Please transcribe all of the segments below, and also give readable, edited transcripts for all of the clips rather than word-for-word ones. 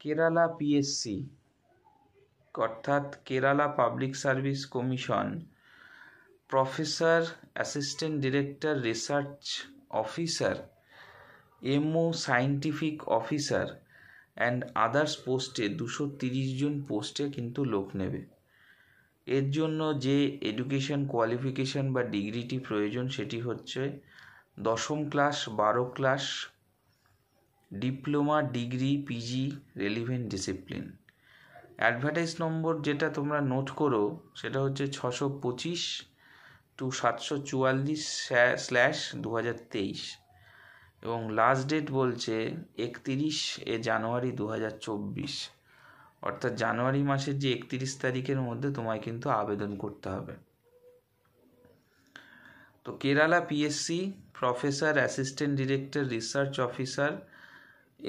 Kerala PSC অর্থাৎ Kerala public service commission professor, assistant director, research officer, MO scientific officer and others পোস্টে 230 জন পোস্টে কিন্তু লোক নেবে। এর জন্য যে এডুকেশন কোয়ালিফিকেশন বা ডিগ্রিটি প্রয়োজন সেটি হচ্ছে 10ম class, 12 class, diploma, degree, PG, relevant discipline. Advertise number যেটা তোমরা নোট করো সেটা হচ্ছে 625-744/2023 এবং লাস্ট ডেট বলছে 31 জানুয়ারি 2024, অর্থাৎ জানুয়ারি মাসের যে 31 তারিখের মধ্যে তোমায় কিন্তু আবেদন করতে হবে। তো Kerala PSC professor, assistant director, research officer,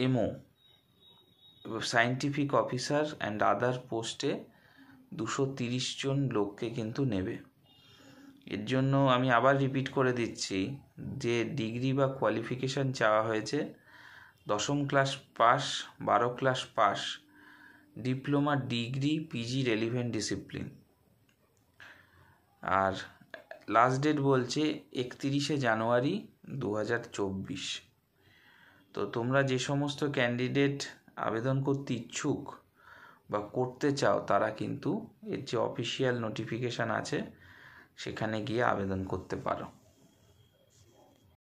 MO scientific officer and other পোস্টে 230 জন লোককে কিন্তু নেবে। এর জন্য আমি আবার রিপিট করে দিচ্ছি যে ডিগ্রি বা কোয়ালিফিকেশান চাওয়া হয়েছে 10ম class pass, 12 class pass, diploma, degree, PG, relevant discipline. আর লাস্ট ডেট বলছে 31 জানুয়ারি 2024। তো তোমরা যে সমস্ত ক্যান্ডিডেট আবেদন করতে ইচ্ছুক বা করতে চাও তারা কিন্তু এর যে অফিসিয়াল নোটিফিকেশান আছে সেখানে গিয়ে আবেদন করতে পারো।